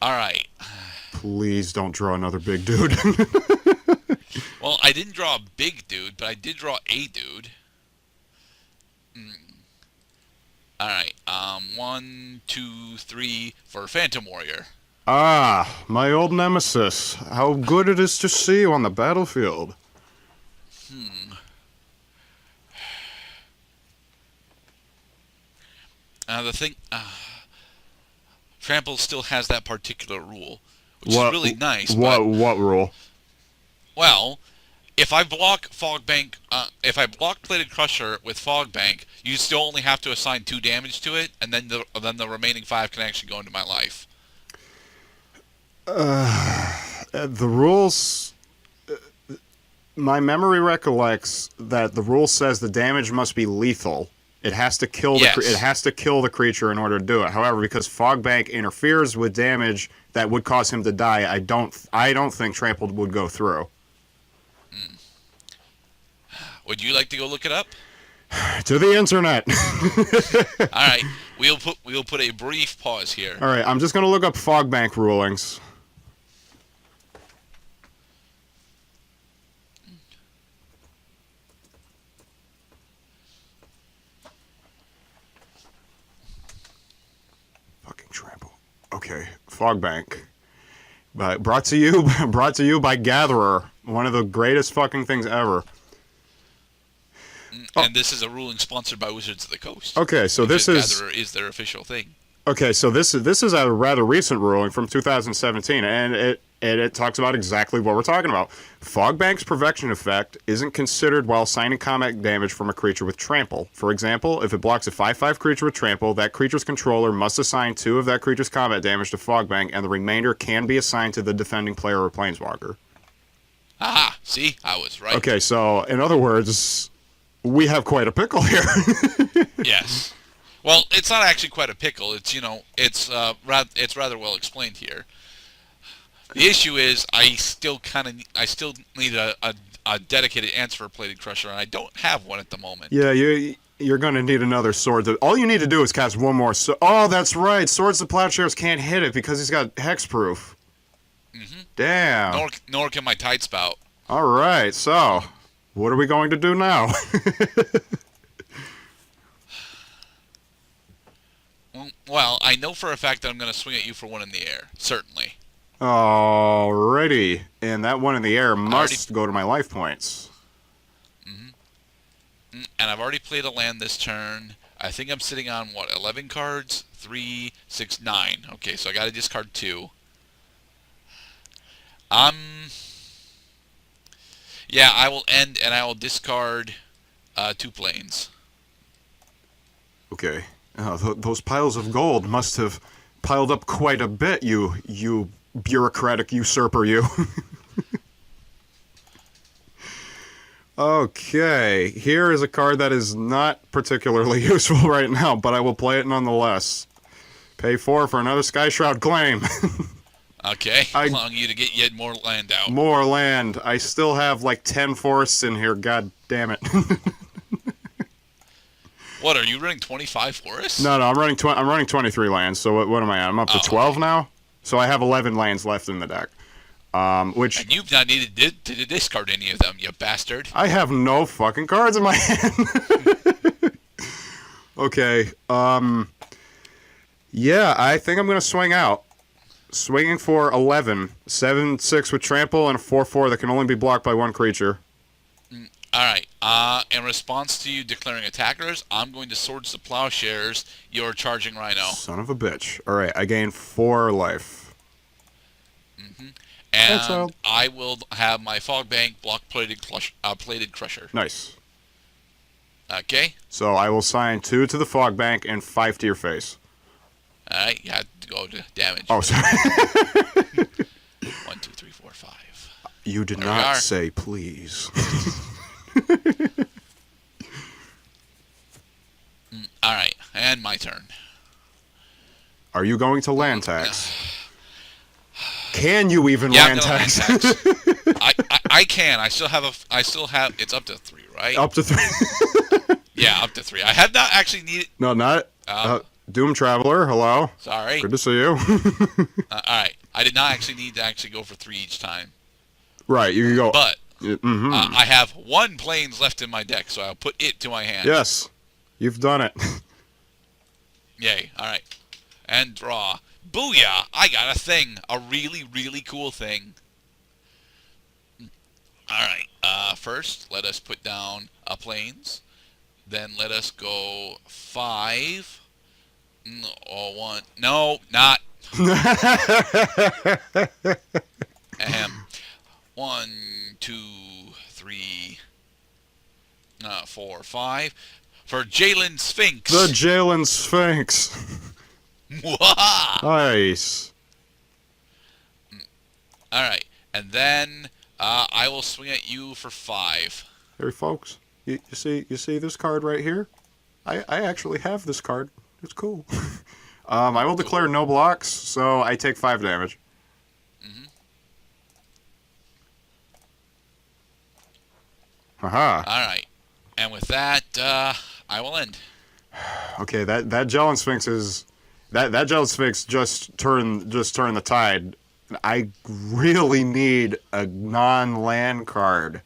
All right. Please don't draw another big dude. Well, I didn't draw a big dude, but I did draw a dude. All right. One, two, three for Phantom Warrior. Ah, my old nemesis. How good it is to see you on the battlefield. The thing, Trample still has that particular rule, which is What? really nice. What? But What rule? well, if I block if I block Plated Crusher with Fog Bank, you still only have to assign 2 damage to it, and then the remaining 5 can actually go into my life. The rules. My memory recollects that the rule says the damage must be lethal. It has to kill the Yes. it has to kill the creature in order to do it. However, because Fogbank interferes with damage that would cause him to die, I don't think Trampled would go through. Would you like to go look it up? To the internet. All right, we'll put a brief pause here. All right, I'm just gonna look up Fogbank rulings. Fucking Trample. Okay, Fogbank. Brought to you by Gatherer, one of the greatest fucking things ever. And this is a ruling sponsored by Wizards of the Coast. Okay, so this is Gatherer is their official thing. okay. So this is a rather recent ruling from 2017, and it talks about exactly what we're talking about. Fogbank's Perfection effect isn't considered while assigning combat damage from a creature with Trample. For example, if it blocks a 5/5 creature with Trample, that creature's controller must assign 2 of that creature's combat damage to Fogbank, and the remainder can be assigned to the defending player or planeswalker. Aha! See, I was right. Okay, so in other words, we have quite a pickle here. Yes. Well, it's not actually quite a pickle. It's it's rather well explained here. The issue is I still need a dedicated answer for Plated Crusher, and I don't have one at the moment. Yeah, you're gonna need another sword. All you need to do is cast one more. Oh, that's right. Swords to Plowshares can't hit it because he's got hexproof. Mm-hmm. Damn. Nor can my Tide Spout. All right. So, what are we going to do now? Well, I know for a fact that I'm going to swing at you for 1 in the air. Certainly. Alrighty. And that one in the air must go to my life points. And I've already played a land this turn. I think I'm sitting on, 11 cards? 3, 6, 9. Okay, so I got to discard 2. Yeah, I will end and I will discard 2 planes. Okay. Those piles of gold must have piled up quite a bit, you bureaucratic usurper, you. Okay, here is a card that is not particularly useful right now, but I will play it nonetheless. Pay 4 for another Sky Shroud claim. Okay, allowing you to get yet more land out. More land. I still have like 10 forests in here, god damn it. What, are you running 25 forests? No, I'm running 23 lands, so what am I at? I'm up to 12 now? So I have 11 lands left in the deck. Which... And you've not needed to discard any of them, you bastard. I have no fucking cards in my hand. Okay, yeah, I think I'm going to swing out. Swinging for 11. 7/6 with Trample and a 4/4 that can only be blocked by 1 creature. Alright, in response to you declaring attackers, I'm going to Swords to Plowshares your Charging Rhino. Son of a bitch. Alright, I gain 4 life. And I will have my Fog Bank block Plated Crusher. Nice. Okay? So I will sign 2 to the Fog Bank and 5 to your face. Alright, you have to go to damage. Oh, sorry. 1, 2, 3, 4, 5. You did There not say please. Alright, and my turn. Are you going to land tax? Can you even Yeah, land I'm gonna tax? land tax. I can. I still have. It's up to 3, right? Up to 3. Yeah, up to 3. I have not actually needed. No, not. Doom Traveler, hello. Sorry. Good to see you. All right. I did not actually need to actually go for 3 each time. Right, you can go. But I have 1 planes left in my deck, so I'll put it to my hand. Yes, you've done it. Yay. All right. And draw. Booyah! I got a thing. A really, really cool thing. All right. First, let us put down a planes. Then let us go 5. Or 1. No, not. 1, 2, 3, 4, 5. For Jalen Sphinx. The Jalen Sphinx. Nice. All right, and then I will swing at you for 5. Hey, folks, you see this card right here? I actually have this card. It's cool. I will declare no blocks, so I take 5 damage. Haha. All right, and with that, I will end. Okay, that Jalen Sphinx is that Jelen Sphinx just turned the tide. I really need a non-land card.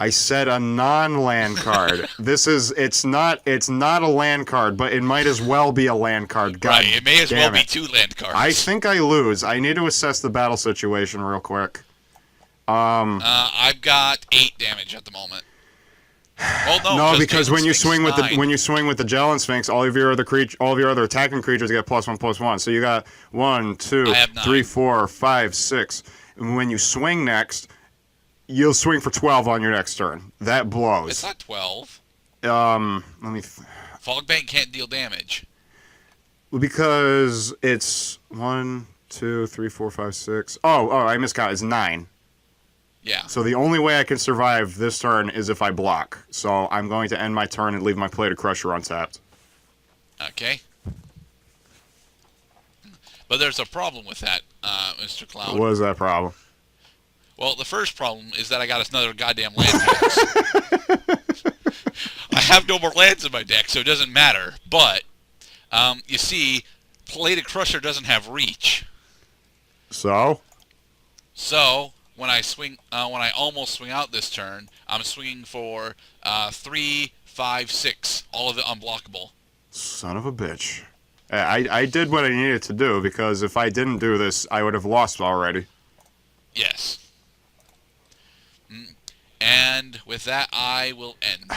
I said a non-land card. It's not a land card, but it might as well be a land card. God Right, it may as well damn be it. 2 land cards. I think I lose. I need to assess the battle situation real quick. I've got 8 damage at the moment. Well, No, because Jalen when you Sphinx swing with is 9. when you swing with the Jelen Sphinx, all of your other attacking creatures get +1/+1. So you got 1, 2, I have 9. 3, 4, 5, 6. And when you swing next, you'll swing for 12 on your next turn. That blows. It's not 12. Let me. Fogbank can't deal damage. Because it's 1, 2, 3, 4, 5, 6. Oh, I miscounted. It's 9. Yeah. So the only way I can survive this turn is if I block. So I'm going to end my turn and leave my Plated Crusher untapped. Okay. But there's a problem with that, Mr. Cloud. What is that problem? Well, the first problem is that I got another goddamn land tax. I have no more lands in my deck, so it doesn't matter. But, you see, Plated Crusher doesn't have reach. So? So, when I almost swing out this turn, I'm swinging for 3, 5, 6, all of it unblockable. Son of a bitch. I did what I needed to do, because if I didn't do this, I would have lost already. Yes. And with that, I will end.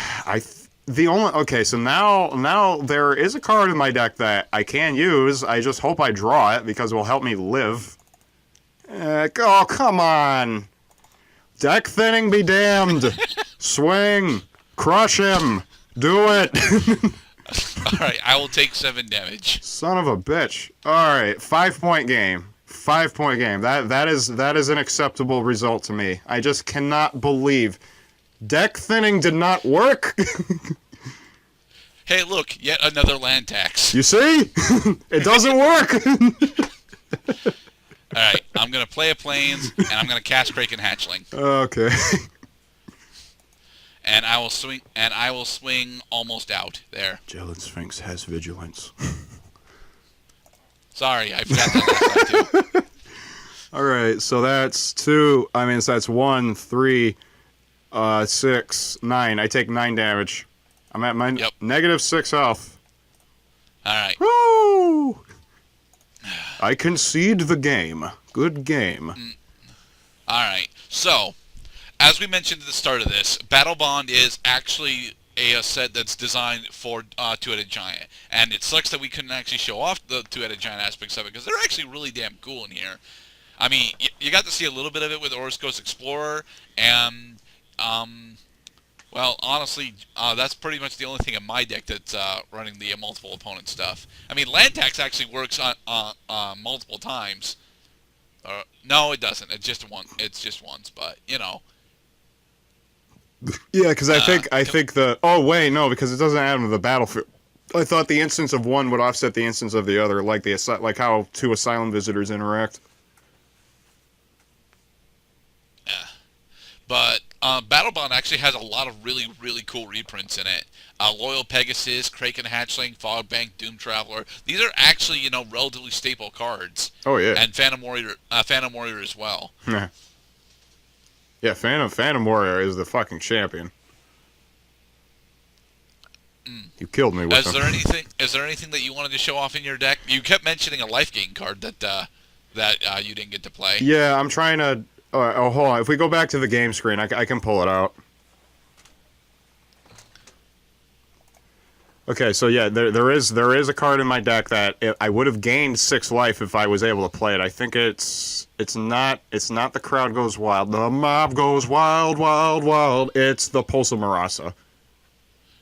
Okay, so now there is a card in my deck that I can use. I just hope I draw it, because it will help me live. Oh, come on. Deck thinning be damned. Swing. Crush him. Do it. Alright, I will take 7 damage. Son of a bitch. Alright, 5-point game. 5-point game. That is an acceptable result to me. I just cannot believe deck thinning did not work. Hey, look, yet another land tax. You see? It doesn't work. Alright, I'm going to play a Plains, and I'm going to cast Kraken Hatchling. Okay. And I will swing almost out there. Jelen Sphinx has vigilance. Sorry, I forgot that last time too. Alright, so that's 2. I mean, so that's 1, 3, 6, 9. I take 9 damage. I'm at my -6 health. Alright. Woo! I concede the game. Good game. Alright, so, as we mentioned at the start of this, Battlebond is actually a set that's designed for two-headed giant. And it sucks that we couldn't actually show off the two-headed giant aspects of it, because they're actually really damn cool in here. I mean, you got to see a little bit of it with Oris Ghost Explorer, and, well, honestly, that's pretty much the only thing in my deck that's running the multiple opponent stuff. I mean, Land Tax actually works on multiple times. No, it doesn't. It's just once, but, you know. Yeah, because I think the... Oh, wait, no, because it doesn't add them to the battlefield. I thought the instance of one would offset the instance of the other, like how 2 Asylum Visitors interact. Yeah. But Battlebond actually has a lot of really, really cool reprints in it. Loyal Pegasus, Kraken Hatchling, Fogbank, Doom Traveler. These are actually, relatively staple cards. Oh yeah. And Phantom Warrior as well. Yeah, Phantom Warrior is the fucking champion. You killed me with Is him. there anything that you wanted to show off in your deck? You kept mentioning a life gain card that you didn't get to play. Yeah, I'm trying to. Hold on. If we go back to the game screen, I can pull it out. Okay, so yeah, there is a card in my deck that I would have gained 6 life if I was able to play it. I think it's not the crowd goes wild. The mob goes wild, wild, wild. It's the Pulsa Marasa.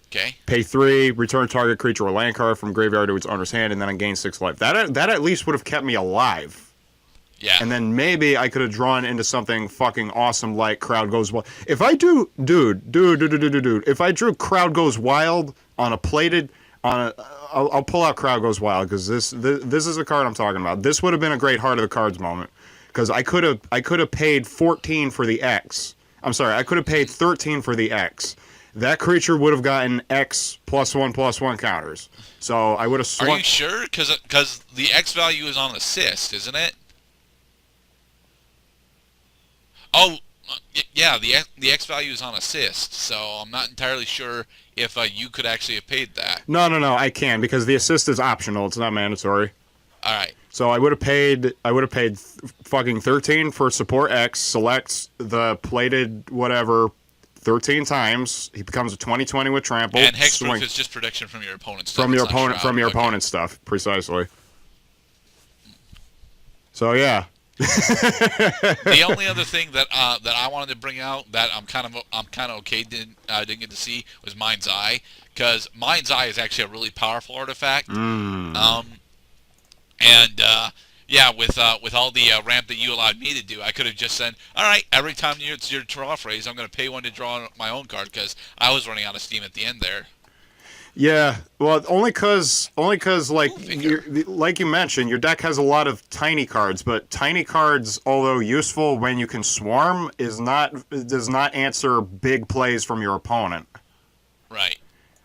Okay. Pay 3, return target creature or land card from graveyard to its owner's hand, and then I gain 6 life. That at least would have kept me alive. Yeah. And then maybe I could have drawn into something fucking awesome like Crowd Goes Wild. If I do, dude, if I drew Crowd Goes Wild on a plated, I'll pull out Crowd Goes Wild because this is the card I'm talking about. This would have been a great Heart of the Cards moment because I could have paid 14 for the X. I'm sorry, I could have paid 13 for the X. That creature would have gotten X +1/+1 counters. So I would have swung. Are you sure? Because the X value is on assist, isn't it? Oh, yeah, the X value is on assist, so I'm not entirely sure if you could actually have paid that. No, I can because the assist is optional. It's not mandatory. All right. So I would have paid fucking 13 for support X. Selects the plated whatever 13 times. He becomes a 20/20 with trample. And hexproof is just protection from your opponent's stuff. From your opponent's stuff, precisely. So yeah. The only other thing that I wanted to bring out that I'm kind of okay didn't get to see was Mind's Eye, because Mind's Eye is actually a really powerful artifact. Yeah, with all the ramp that you allowed me to do, I could have just said, all right, every time it's your draw phrase, I'm going to pay 1 to draw my own card because I was running out of steam at the end there. Yeah, well, only cause like like you mentioned, your deck has a lot of tiny cards, but tiny cards, although useful when you can swarm, does not answer big plays from your opponent. Right.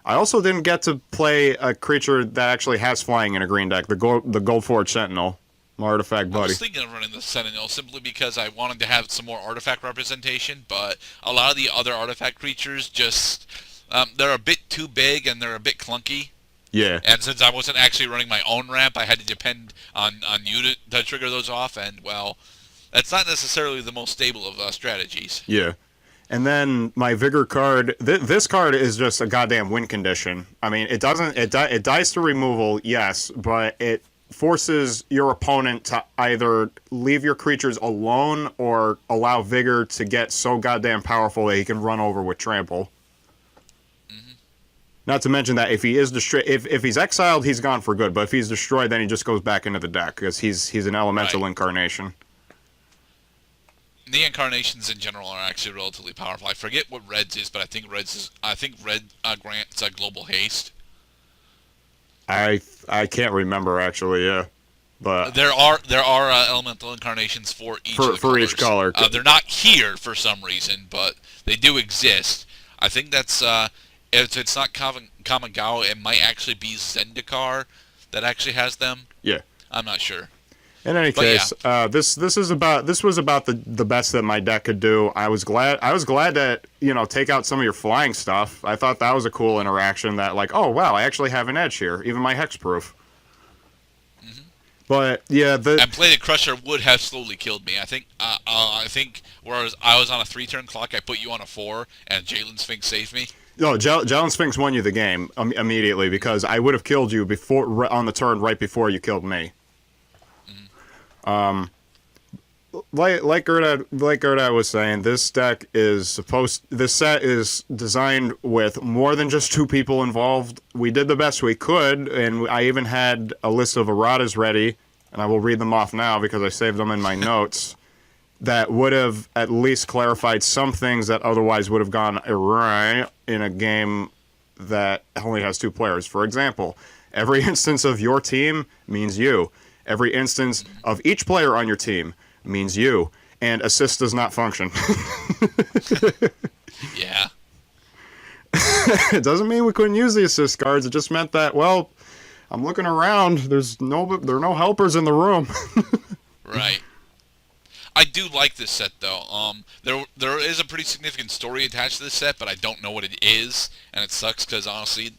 I also didn't get to play a creature that actually has flying in a green deck, the Goldforge Sentinel, my artifact buddy. I was thinking of running the Sentinel simply because I wanted to have some more artifact representation, but a lot of the other artifact creatures just... they're a bit too big and they're a bit clunky. Yeah. And since I wasn't actually running my own ramp, I had to depend on you to trigger those off, and, well, that's not necessarily the most stable of strategies. Yeah. And then my Vigor card, this card is just a goddamn win condition. I mean, it dies to removal, yes, but it forces your opponent to either leave your creatures alone or allow Vigor to get so goddamn powerful that he can run over with trample. Not to mention that if he is if he's exiled, he's gone for good. But if he's destroyed, then he just goes back into the deck because he's an elemental incarnation. The incarnations in general are actually relatively powerful. I forget what Red's is, but I think Red grants global haste. I can't remember actually. Yeah, but there are elemental incarnations for each of the for each color. They're not here for some reason, but they do exist. I think that's. If it's not Kamigawa, it might actually be Zendikar that actually has them. Yeah. I'm not sure. In any case, yeah. This was about the best that my deck could do. I was glad to take out some of your flying stuff. I thought that was a cool interaction. That like, oh wow, I actually have an edge here, even my hexproof. Mm-hmm. But yeah, and Plated Crusher would have slowly killed me. I think whereas I was on a 3-turn clock, I put you on a 4, and Jalen Sphinx saved me. No, Jalen Sphinx won you the game immediately because I would have killed you on the turn right before you killed me. Mm-hmm. Like Gerda was saying, this set is designed with more than just 2 people involved. We did the best we could, and I even had a list of erratas ready, and I will read them off now because I saved them in my notes. That would have at least clarified some things that otherwise would have gone awry in a game that only has 2 players. For example, every instance of your team means you. Every instance of each player on your team means you. and assist does not function. Yeah. It doesn't mean we couldn't use the assist cards. It just meant that, well, I'm looking around. There are no helpers in the room. Right. I do like this set though. There is a pretty significant story attached to this set, but I don't know what it is, and it sucks because honestly,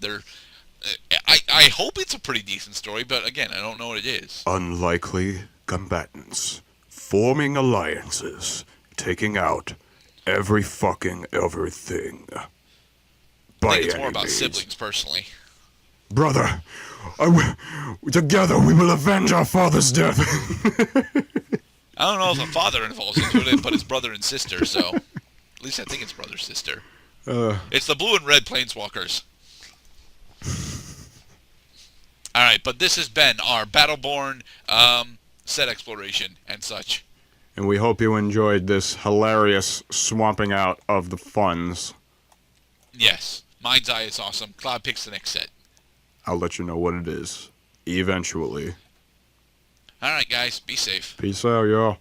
I hope it's a pretty decent story, but again, I don't know what it is. Unlikely combatants forming alliances, taking out every fucking everything. I think it's more about siblings, personally. Brother, together we will avenge our father's death. I don't know if a father involves into it, but it's brother and sister, so at least I think it's brother sister. It's the blue and red planeswalkers. All right, but this has been our Battleborn set exploration and such. And we hope you enjoyed this hilarious swamping out of the funds. Yes, Mind's Eye is awesome. Cloud picks the next set. I'll let you know what it is. Eventually. All right, guys, be safe. Peace out, y'all.